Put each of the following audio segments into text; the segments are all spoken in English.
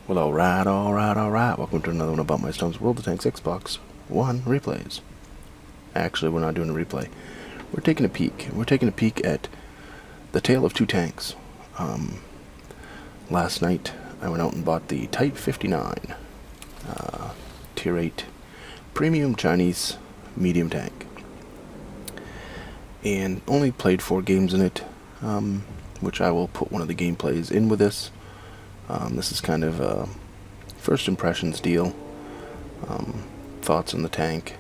Well, alright. Welcome to another one about my Stones World of Tanks Xbox One replays. Actually, we're not doing a replay. We're taking a peek. We're taking a peek at the Tale of Two Tanks. Last night, I went out and bought the Type 59 Tier 8 Premium Chinese Medium Tank. And only played 4 games in it, which I will put one of the gameplays in with this. This is kind of a first impressions deal, thoughts on the tank.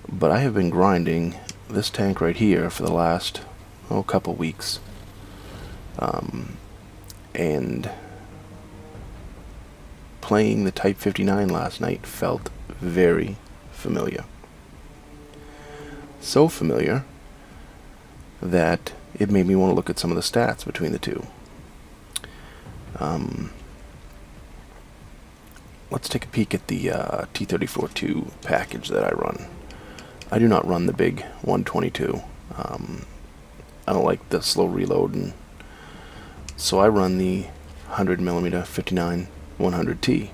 But I have been grinding this tank right here for the last couple weeks, and playing the Type 59 last night felt very familiar. So familiar that it made me want to look at some of the stats between the two. Let's take a peek at the T34-2 package that I run. I do not run the big 122. I don't like the slow reload, and so I run the 100mm 59 100T.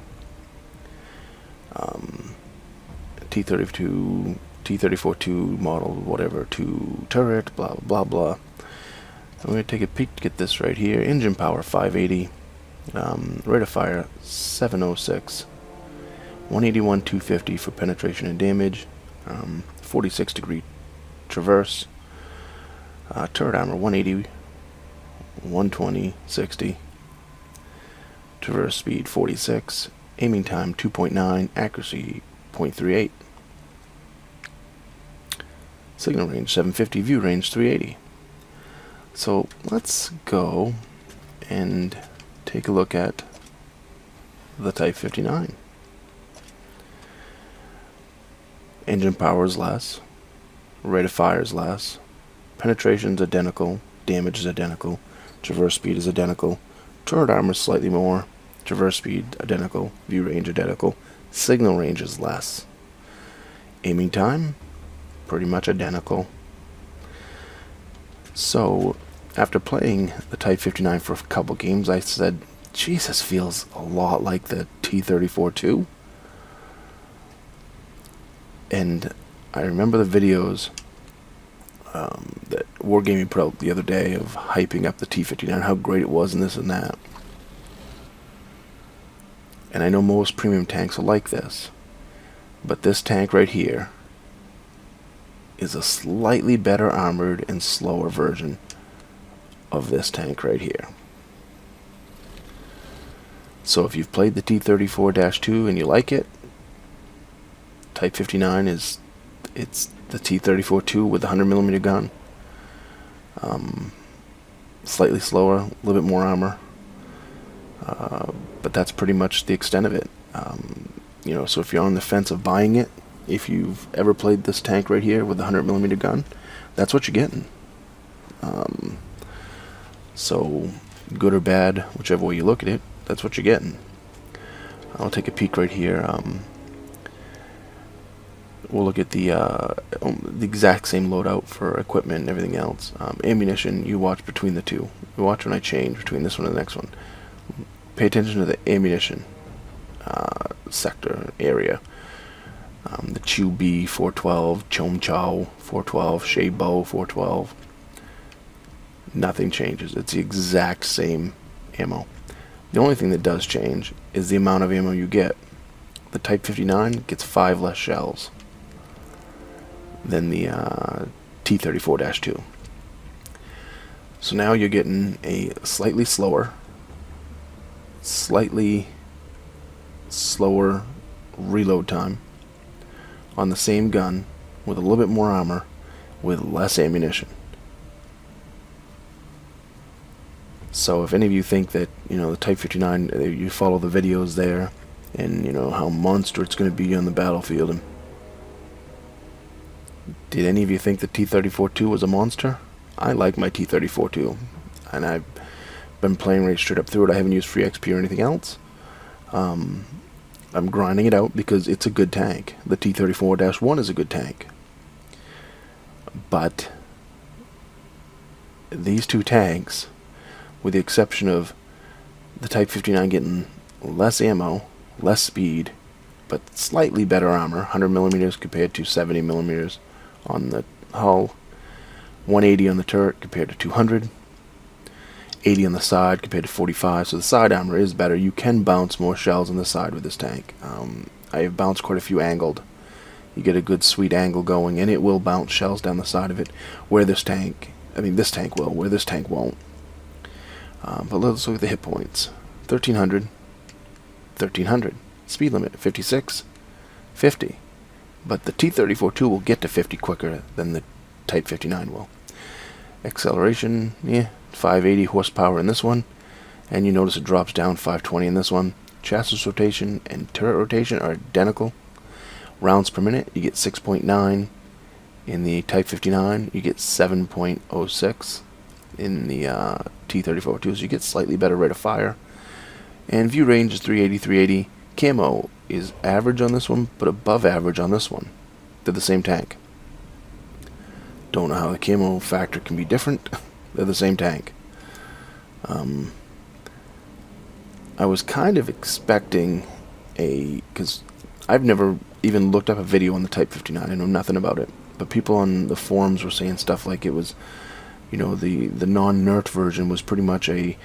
T34-2 model, whatever, 2 turret, blah blah blah. I'm going to take a peek at this right here. Engine power 580, rate of fire 706, 181 250 for penetration and damage, 46 degree traverse, turret armor 180, 120 60, traverse speed 46, aiming time 2.9, accuracy 0.38, signal range 750, view range 380. So let's go and take a look at the Type 59. Engine power is less, rate of fire is less, penetration is identical, damage is identical, traverse speed is identical, turret armor is slightly more, traverse speed identical, view range identical, signal range is less, aiming time pretty much identical. So after playing the Type 59 for a couple games, I said, Jesus, feels a lot like the T34-2. And I remember the videos that Wargaming put out the other day of hyping up the T59, how great it was and this and that. And I know most premium tanks are like this, but this tank right here is a slightly better armored and slower version of this tank right here. So if you've played the T34-2 and you like it, Type 59 it's the T34-2 with the 100mm gun. Slightly slower, a little bit more armor, but that's pretty much the extent of it. So if you're on the fence of buying it, if you've ever played this tank right here with the 100mm gun, that's what you're getting. So good or bad, whichever way you look at it, that's what you're getting. I'll take a peek right here. We'll look at the exact same loadout for equipment and everything else. Ammunition, you watch between the two. You watch when I change between this one and the next one. Pay attention to the ammunition sector area. The Chew B 412, Chom Chow 412, Shea Bo 412. Nothing changes. It's the exact same ammo. The only thing that does change is the amount of ammo you get. The Type 59 gets 5 less shells than the T34-2. So now you're getting a slightly slower reload time on the same gun with a little bit more armor with less ammunition. So if any of you think that, the Type 59, you follow the videos there, and how monster it's going to be on the battlefield, and did any of you think the T34-2 was a monster? I like my T34-2, and I've been playing right straight up through it. I haven't used free XP or anything else. I'm grinding it out because it's a good tank. The T34-1 is a good tank. But these two tanks, with the exception of the Type 59 getting less ammo, less speed, but slightly better armor, 100 millimeters compared to 70 millimeters on the hull, 180 on the turret compared to 200, 80 on the side compared to 45, so the side armor is better. You can bounce more shells on the side with this tank. I have bounced quite a few angled. You get a good sweet angle going, and it will bounce shells down the side of it, where this tank will, where this tank won't. But let's look at the hit points. 1300, 1300. Speed limit, 56, 50. But the T-34-2 will get to 50 quicker than the Type 59 will. Acceleration, 580 horsepower in this one, and you notice it drops down 520 in this one. Chassis rotation and turret rotation are identical. Rounds per minute, you get 6.9 in the Type 59. You get 7.06 in the T-34-2, so you get slightly better rate of fire. And view range is 380, 380. Camo is average on this one, but above average on this one. They're the same tank. Don't know how the camo factor can be different. They're the same tank. I was kind of expecting because I've never even looked up a video on the Type 59. I know nothing about it. But people on the forums were saying stuff like it was, the non-NERT version was pretty much a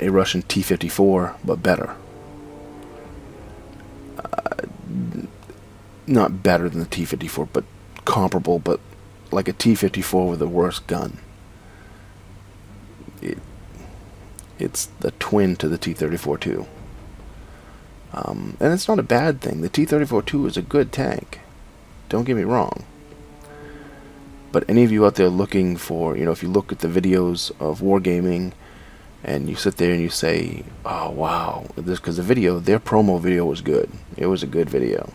Russian T-54, but better. Not better than the T-54, but comparable, but like a T-54 with a worse gun. It's the twin to the T-34-2. And it's not a bad thing. The T-34-2 is a good tank. Don't get me wrong. But any of you out there looking for, if you look at the videos of wargaming, and you sit there and you say, oh wow, because their promo video was good. It was a good video.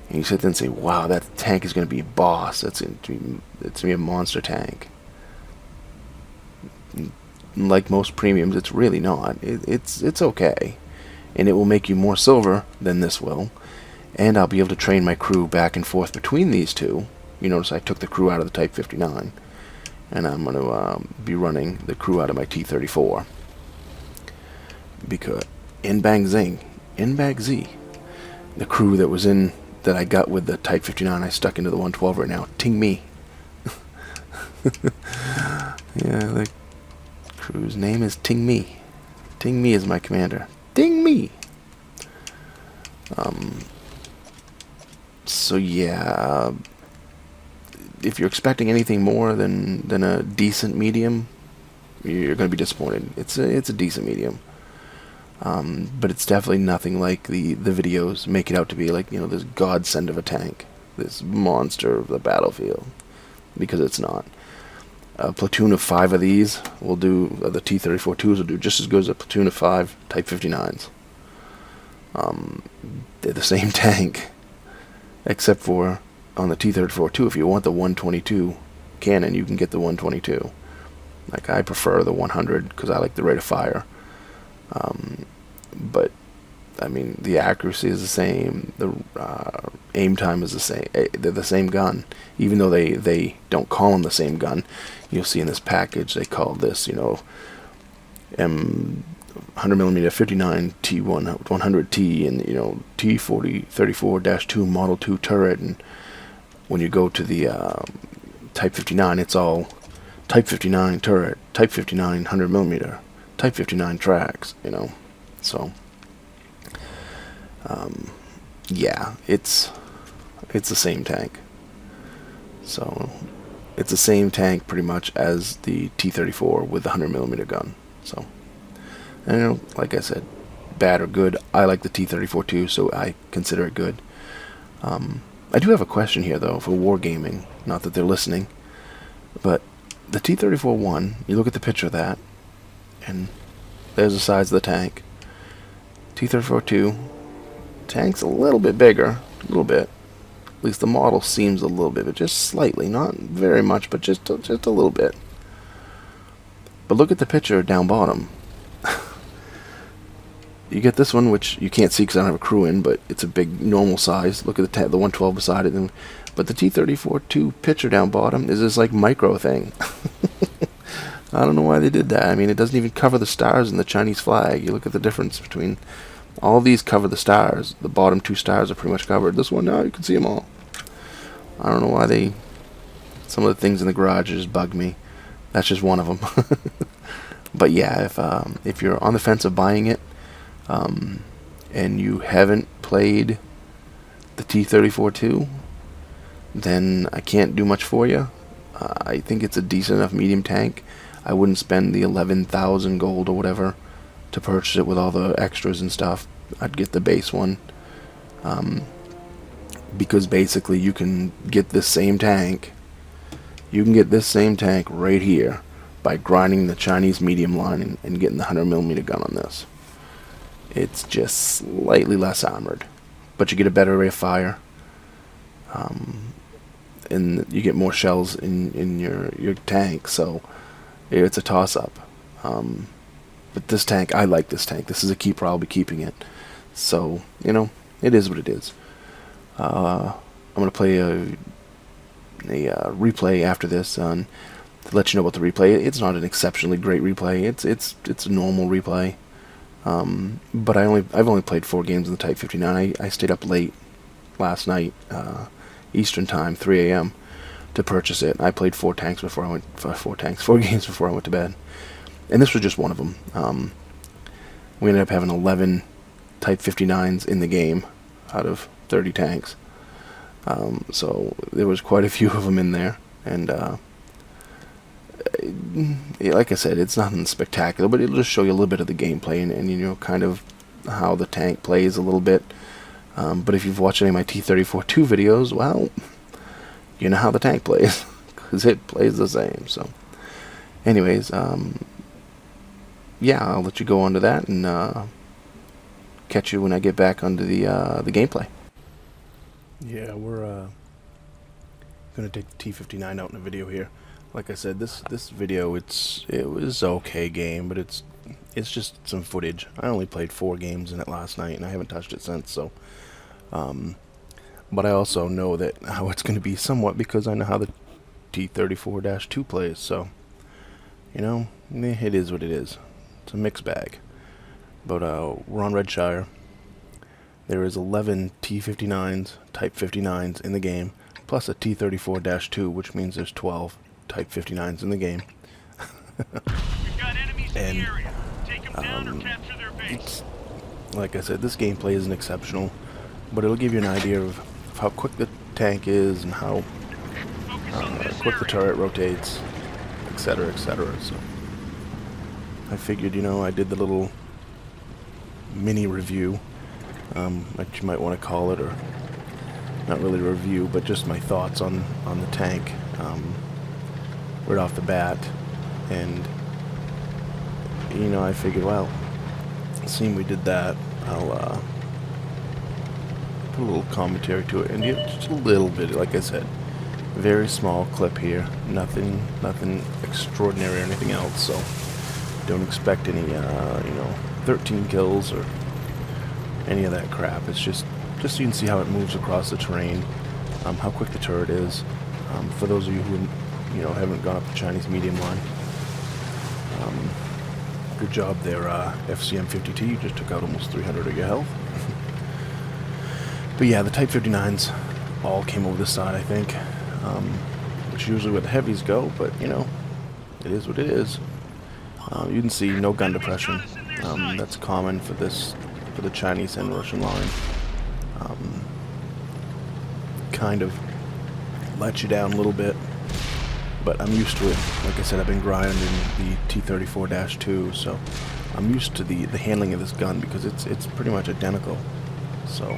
And you sit there and say, wow, that tank is going to be a boss. It's going to be a monster tank. Like most premiums, it's really not. It's okay. And it will make you more silver than this will. And I'll be able to train my crew back and forth between these two. You notice I took the crew out of the Type 59. And I'm going to be running the crew out of my T-34. Because, in Bang Zing, in Bag Z, the crew that I got with the Type 59, I stuck into the 112 right now. Ting me. Yeah, the crew's name is Ting me. Ting me is my commander. Ting me! So yeah, if you're expecting anything more than a decent medium, you're going to be disappointed. It's a decent medium. But it's definitely nothing like the videos make it out to be, like, this godsend of a tank, this monster of the battlefield, because it's not. A platoon of 5 of these will do, the T-34-2s will do just as good as a platoon of 5 Type 59s. They're the same tank, except for on the T-34-2, if you want the 122 cannon, you can get the 122. Like, I prefer the 100 because I like the rate of fire. But I mean, the accuracy is the same. The aim time is the same. They're the same gun, even though they don't call them the same gun. You'll see in this package they call this, M 100mm 59 T100T and T4034-2 Model 2 turret. And when you go to the Type 59, it's all Type 59 turret, Type 59 100mm, Type 59 tracks. So. Yeah, it's the same tank. So it's the same tank pretty much as the T-34 with the 100mm gun. So, and like I said, bad or good, I like the T-34 too, so I consider it good. I do have a question here though for wargaming. Not that they're listening, but the T-34-1, you look at the picture of that, and there's the size of the tank. T-34-2. Tank's a little bit bigger, a little bit. At least the model seems a little bit, but just slightly, not very much, but just a little bit. But look at the picture down bottom. You get this one, which you can't see because I don't have a crew in, but it's a big normal size. Look at the 112 beside it, but the T-34-2 picture down bottom is this like micro thing. I don't know why they did that. I mean, it doesn't even cover the stars in the Chinese flag. You look at the difference between all these cover the stars. The bottom 2 stars are pretty much covered. This one now, you can see them all. I don't know why they... Some of the things in the garage just bug me. That's just one of them. But yeah, if you're on the fence of buying it, and you haven't played the T-34-2, then I can't do much for you. I think it's a decent enough medium tank. I wouldn't spend the 11,000 gold or whatever to purchase it with all the extras and stuff. I'd get the base one, because basically you can get this same tank. You can get this same tank right here by grinding the Chinese medium line and getting the 100mm gun on this. It's just slightly less armored, but you get a better rate of fire, and you get more shells in your tank. So it's a toss-up. But this tank, I like this tank. This is a keeper. I'll be keeping it. So, you know, it is what it is. I'm gonna play a replay after this to let you know about the replay. It's not an exceptionally great replay. It's a normal replay. But I've only played 4 games in the Type 59. I stayed up late last night, Eastern time, 3 a.m. to purchase it. I played 4 games before I went to bed, and this was just one of them. We ended up having 11 Type 59s in the game out of 30 tanks. So there was quite a few of them in there, and like I said, it's nothing spectacular, but it'll just show you a little bit of the gameplay and you know, kind of how the tank plays a little bit. But if you've watched any of my T-34-2 videos, well, you know how the tank plays, because it plays the same. So anyways, yeah, I'll let you go on to that, and catch you when I get back onto the gameplay. Yeah, we're gonna take the T-59 out in a video here. Like I said, this video, it was okay game, but it's just some footage. I only played 4 games in it last night, and I haven't touched it since. So, but I also know that how it's going to be somewhat, because I know how the T-34-2 plays. So, you know, it is what it is. It's a mixed bag. But we're on Redshire. There is 11 T-59s, Type 59s in the game, plus a T-34-2, which means there's 12 Type 59s in the game. And it's, like I said, this gameplay isn't exceptional, but it'll give you an idea of how quick the tank is and how quick the turret rotates, etc., etc. So I figured, you know, I did the little mini review, what you might want to call it, or not really a review, but just my thoughts on the tank. Right off the bat, and you know, I figured, well, seeing we did that, I'll put a little commentary to it, and just a little bit, like I said, very small clip here, nothing extraordinary or anything else. So don't expect any, you know, 13 kills or any of that crap. It's just so you can see how it moves across the terrain, how quick the turret is. For those of you who, you know, haven't gone up the Chinese medium line, good job there, FCM-50T. You just took out almost 300 of your health. But yeah, the Type 59s all came over this side, I think, which is usually where the heavies go, but you know, it is what it is. You can see no gun depression. That's common for the Chinese and Russian line. Kind of let you down a little bit, but I'm used to it. Like I said, I've been grinding the T-34-2, so I'm used to the handling of this gun, because it's pretty much identical. So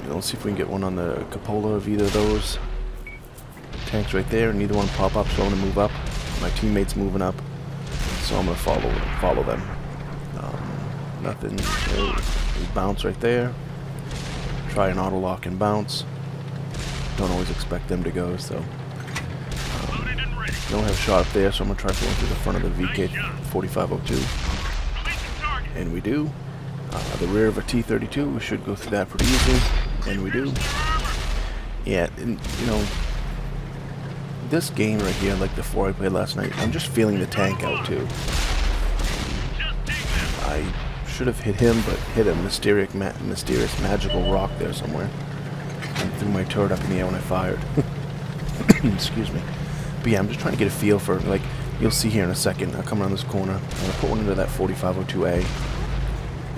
let's see if we can get one on the cupola of either of those tanks right there. Neither one pop up, so I'm gonna move up. My teammate's moving up, so I'm gonna follow them. Nothing. Bounce right there. Try an auto lock and bounce. Don't always expect them to go, so don't have a shot up there, so I'm gonna try going through the front of the VK-4502, and we do. The rear of a T-32, we should go through that pretty easily, and we do. Yeah, and, you know, this game right here, like the 4 I played last night, I'm just feeling the tank out too. I should have hit him, but hit a mysterious magical rock there somewhere. And threw my turret up in the air when I fired. Excuse me. But yeah, I'm just trying to get a feel for, like, you'll see here in a second. I'll come around this corner. I'm going to put one into that 4502A.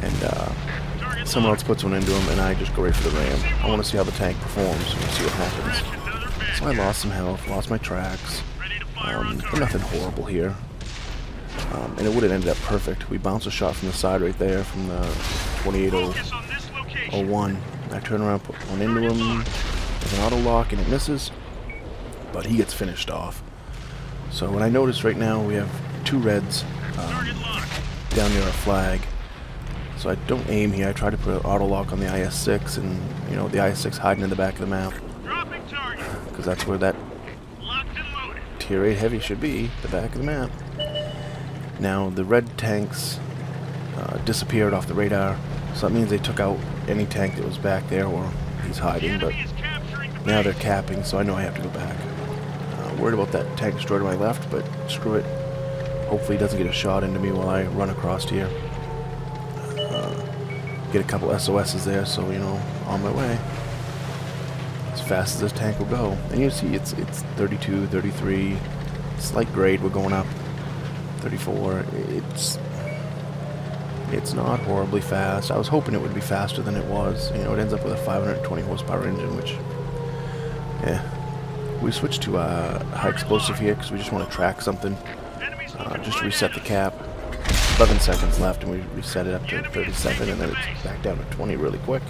And someone else puts one into him, and I just go right for the ram. I want to see how the tank performs and see what happens. So I lost some health, lost my tracks. But nothing horrible here. And it would have ended up perfect. We bounced a shot from the side right there, from the 2801. I turn around, put one into him with an auto lock, and it misses. But he gets finished off. So what I notice right now, we have 2 reds down near our flag. So I don't aim here. I try to put an auto lock on the IS-6, and you know, the IS-6 hiding in the back of the map, because that's where that tier 8 heavy should be, the back of the map. Now the red tanks disappeared off the radar, so that means they took out any tank that was back there, or he's hiding, but now they're capping, so I know I have to go back. Worried about that tank destroyer to my left, but screw it. Hopefully he doesn't get a shot into me while I run across here. Get a couple SOSs there, so, you know, on my way. As fast as this tank will go. And you see it's 32, 33, slight grade, we're going up. 34, it's not horribly fast. I was hoping it would be faster than it was. You know, it ends up with a 520 horsepower engine, which, yeah. We switched to high explosive here because we just want to track something. Just to reset the cap. 11 seconds left, and we reset it up to 37, and then it's back down to 20 really quick.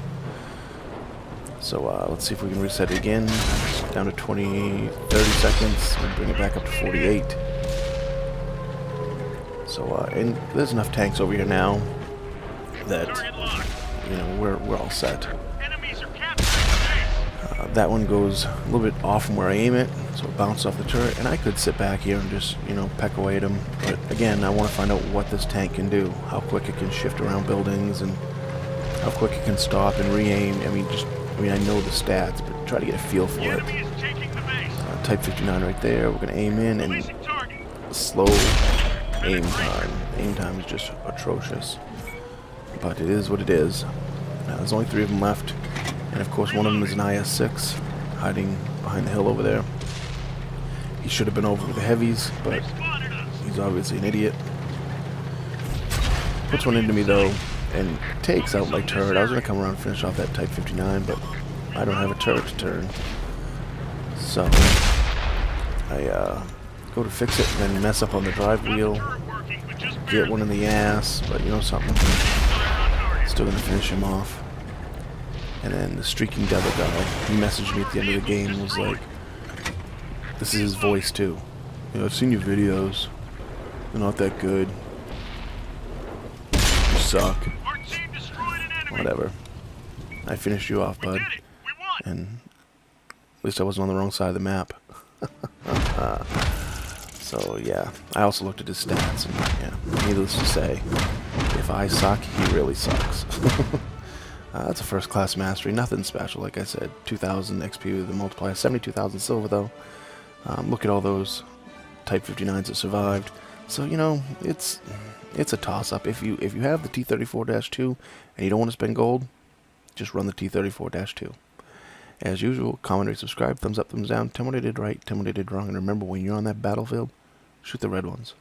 So let's see if we can reset it again. Down to 30 seconds, and bring it back up to 48. So, and there's enough tanks over here now that, you know, we're all set. That one goes a little bit off from where I aim it, so it bounced off the turret, and I could sit back here and just, you know, peck away at him. But again, I want to find out what this tank can do, how quick it can shift around buildings, and how quick it can stop and re-aim. I mean, I know the stats, but try to get a feel for it. Type 59 right there. We're going to aim in, and slow aim time. Aim time is just atrocious, but it is what it is. There's only 3 of them left. And of course one of them is an IS-6 hiding behind the hill over there. He should have been over with the heavies, but he's obviously an idiot. Puts one into me though, and takes out my turret. I was going to come around and finish off that Type 59, but I don't have a turret to turn. So I go to fix it and then mess up on the drive wheel. Get one in the ass, but you know something. Still going to finish him off. And then the streaking devil guy, he messaged me at the end of the game and was like, this is his voice too. You know, I've seen your videos. They're not that good. You suck. Whatever. I finished you off, bud. And at least I wasn't on the wrong side of the map. So yeah, I also looked at his stats, and yeah, needless to say, if I suck, he really sucks. That's a first-class mastery, nothing special, like I said. 2,000 XP with the multiplier, 72,000 silver though. Look at all those Type 59s that survived. So you know, it's a toss-up. If you have the T-34-2 and you don't want to spend gold, just run the T-34-2. As usual, comment, rate, subscribe, thumbs up, thumbs down. Tell me what I did right, tell me what I did wrong, and remember, when you're on that battlefield, shoot the red ones.